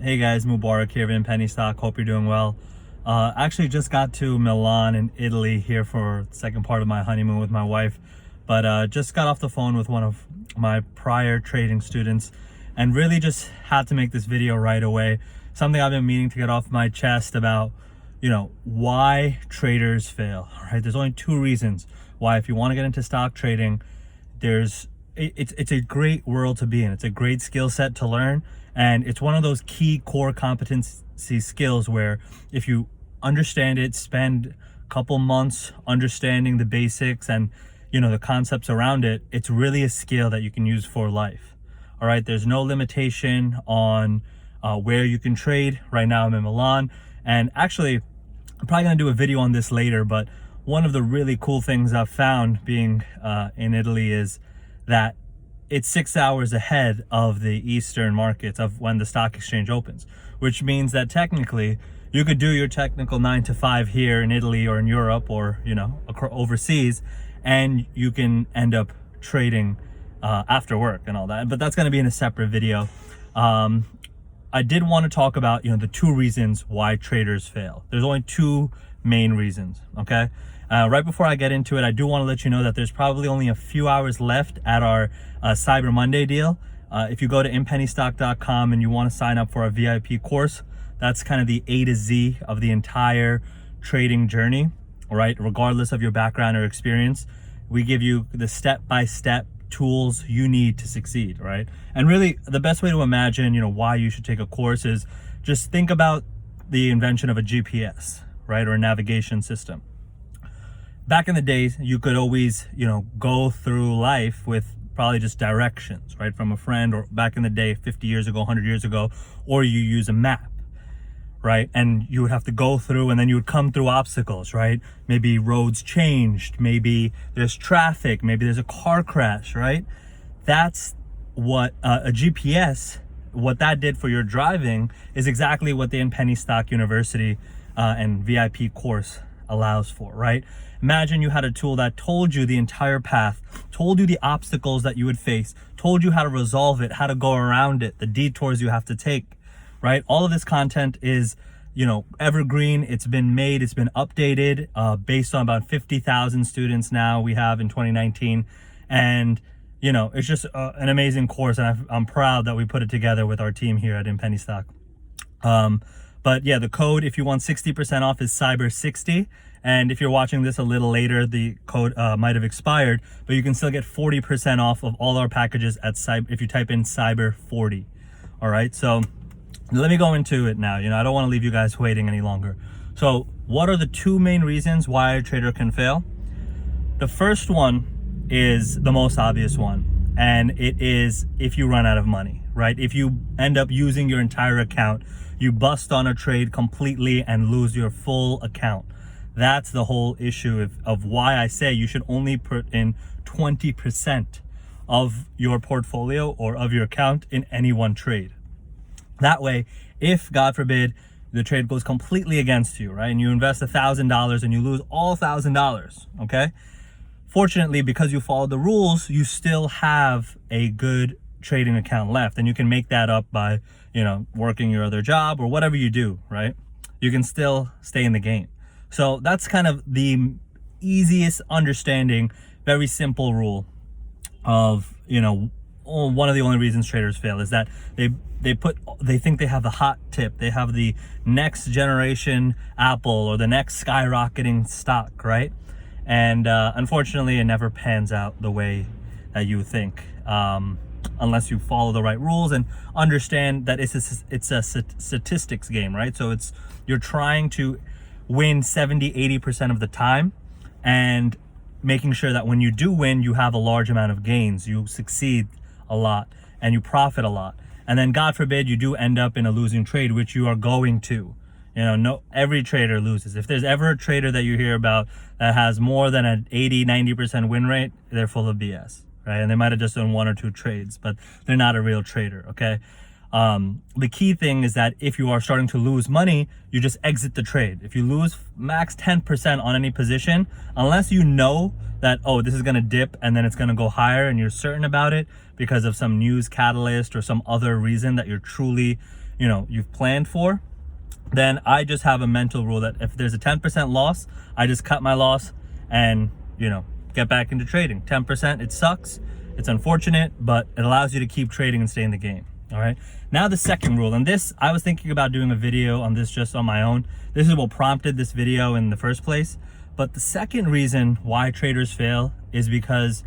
Hey guys, Mubarak here in Penny Stock. Hope you're doing well. Actually just got to Milan in Italy here for the second part of my honeymoon with my wife, but just got off the phone with one of my prior trading students and really just had to make this video right away. Something I've been meaning to get off my chest about, why traders fail, right? There's only two reasons why. If you want to get into stock trading, it's a great world to be in. It's a great skill set to learn, and it's one of those key core competency skills where if you understand it, spend a couple months understanding the basics and the concepts around it, it's really a skill that you can use for life. All right, there's no limitation on where you can trade. Right now I'm in Milan, and actually I'm probably gonna do a video on this later, but one of the really cool things I've found being in Italy is that it's 6 hours ahead of the Eastern markets of when the stock exchange opens, which means that technically you could do your technical 9 to 5 here in Italy or in Europe or, overseas, and you can end up trading after work and all that. But that's going to be in a separate video. I did want to talk about, the two reasons why traders fail. There's only two main reasons, okay? Right before I get into it, I do want to let you know that there's probably only a few hours left at our Cyber Monday deal. If you go to inpennystock.com and you want to sign up for our VIP course, that's kind of the A to Z of the entire trading journey, all right? Regardless of your background or experience, we give you the step-by-step tools you need to succeed, right? And really, the best way to imagine, why you should take a course is just think about the invention of a GPS, right? Or a navigation system. Back in the days, you could always, go through life with probably just directions, right? From a friend, or back in the day, 50 years ago, 100 years ago, or you use a map, right? And you would have to go through, and then you would come through obstacles, right? Maybe roads changed, maybe there's traffic, maybe there's a car crash, right? That's what a GPS, what that did for your driving is exactly what the Penny Stock University and VIP course allows for, right? Imagine you had a tool that told you the entire path, told you the obstacles that you would face, told you how to resolve it, how to go around it, the detours you have to take, right? All of this content is, evergreen. It's been made, it's been updated based on about 50,000 students now we have in 2019. And, it's just an amazing course, and I'm proud that we put it together with our team here at Penny Stock. But yeah, the code, if you want 60% off, is Cyber60. And if you're watching this a little later, the code might have expired, but you can still get 40% off of all our packages at if you type in Cyber40. All right, so let me go into it now. I don't want to leave you guys waiting any longer. So what are the two main reasons why a trader can fail? The first one is the most obvious one, and it is if you run out of money, right? If you end up using your entire account, you bust on a trade completely and lose your full account. That's the whole issue of why I say you should only put in 20% of your portfolio or of your account in any one trade. That way, if God forbid the trade goes completely against you, right, and you invest $1,000 and you lose all $1,000, okay? Fortunately, because you followed the rules, you still have a good trading account left, and you can make that up by, working your other job or whatever you do, right? You can still stay in the game. So that's kind of the easiest understanding, very simple rule of, one of the only reasons traders fail is that they think they have the hot tip. They have the next generation Apple or the next skyrocketing stock, right? And unfortunately, it never pans out the way that you think, unless you follow the right rules and understand that it's a statistics game, right? So you're trying to win 70-80% of the time, and making sure that when you do win, you have a large amount of gains, you succeed a lot, and you profit a lot. And then God forbid you do end up in a losing trade, which you are going to. Every trader loses. If there's ever a trader that you hear about that has more than an 80-90% win rate, they're full of BS, right? And they might have just done one or two trades, but they're not a real trader, okay? The key thing is that if you are starting to lose money, you just exit the trade. If you lose max 10% on any position, unless you know that, oh, this is going to dip and then it's going to go higher, and you're certain about it because of some news catalyst or some other reason that you're truly, you've planned for, then I just have a mental rule that if there's a 10% loss, I just cut my loss and, get back into trading. 10%, it sucks. It's unfortunate, but it allows you to keep trading and stay in the game. All right. Now the second rule, and this, I was thinking about doing a video on this just on my own. This is what prompted this video in the first place. But the second reason why traders fail is because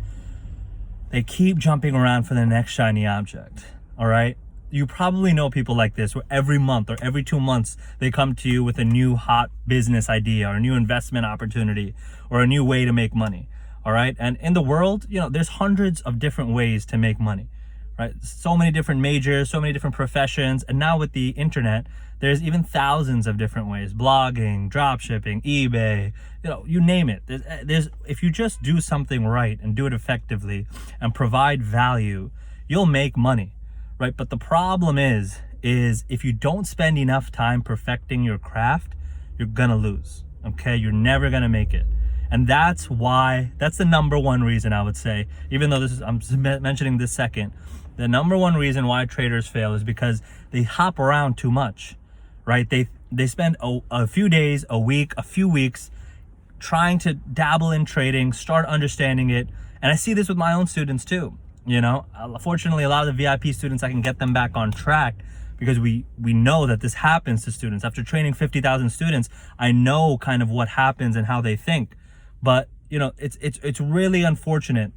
they keep jumping around for the next shiny object. All right. You probably know people like this, where every month or every 2 months, they come to you with a new hot business idea or a new investment opportunity or a new way to make money. All right. And in the world, there's hundreds of different ways to make money, right? So many different majors, so many different professions. And now with the internet, there's even thousands of different ways: blogging, drop shipping, eBay, you name it. If you just do something right and do it effectively and provide value, you'll make money. Right? But the problem is if you don't spend enough time perfecting your craft, you're gonna lose. Okay? You're never gonna make it. And that's the number one reason, I would say, even though I'm mentioning this second, the number one reason why traders fail is because they hop around too much, right? They spend a few days, a week, a few weeks trying to dabble in trading, start understanding it. And I see this with my own students too. Fortunately, a lot of the VIP students, I can get them back on track because we know that this happens to students. After training 50,000 students, I know kind of what happens and how they think. But, it's really unfortunate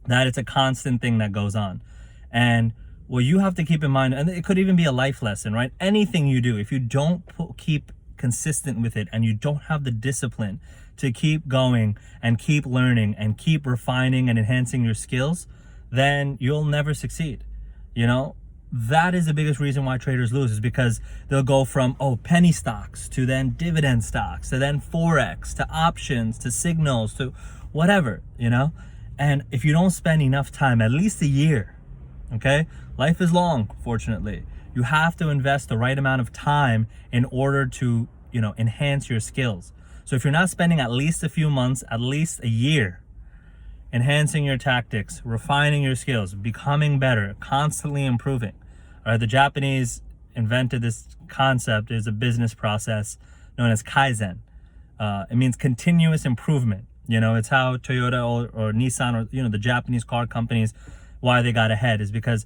that it's a constant thing that goes on. And what you have to keep in mind, and it could even be a life lesson, right? Anything you do, if you don't keep consistent with it and you don't have the discipline to keep going and keep learning and keep refining and enhancing your skills, then you'll never succeed. That is the biggest reason why traders lose, is because they'll go from penny stocks to then dividend stocks to then forex to options to signals to whatever. And if you don't spend enough time, at least a year, okay, life is long, fortunately, you have to invest the right amount of time in order to enhance your skills. So if you're not spending at least a few months, at least a year, enhancing your tactics, refining your skills, becoming better, constantly improving. All right, the Japanese invented this concept. Is a business process known as Kaizen. It means continuous improvement. It's how Toyota or Nissan or the Japanese car companies, why they got ahead, is because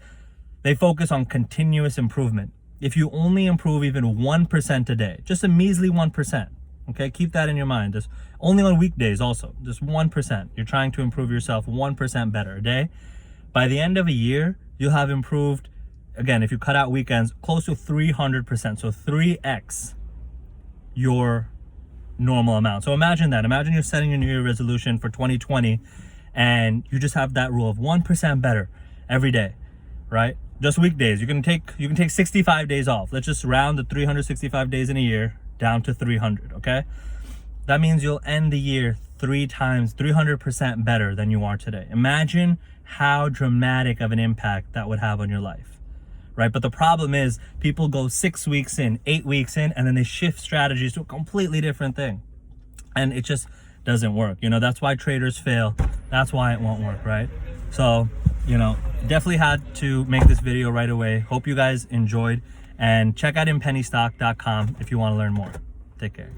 they focus on continuous improvement. If you only improve even 1% a day, just a measly 1%, okay, keep that in your mind. Just only on weekdays also, just 1%. You're trying to improve yourself 1% better a day. By the end of a year, you'll have improved, again, if you cut out weekends, close to 300%. So 3x your normal amount. So imagine that. Imagine you're setting a New Year resolution for 2020 and you just have that rule of 1% better every day, right? Just weekdays. You can take 65 days off. Let's just round the 365 days in a year down to 300, okay? That means you'll end the year 300% better than you are today. Imagine how dramatic of an impact that would have on your life, right? But the problem is people go 6 weeks in, 8 weeks in, and then they shift strategies to a completely different thing. And it just doesn't work. That's why traders fail. That's why it won't work, right? So, definitely had to make this video right away. Hope you guys enjoyed. And check out inpennystock.com if you want to learn more. Take care.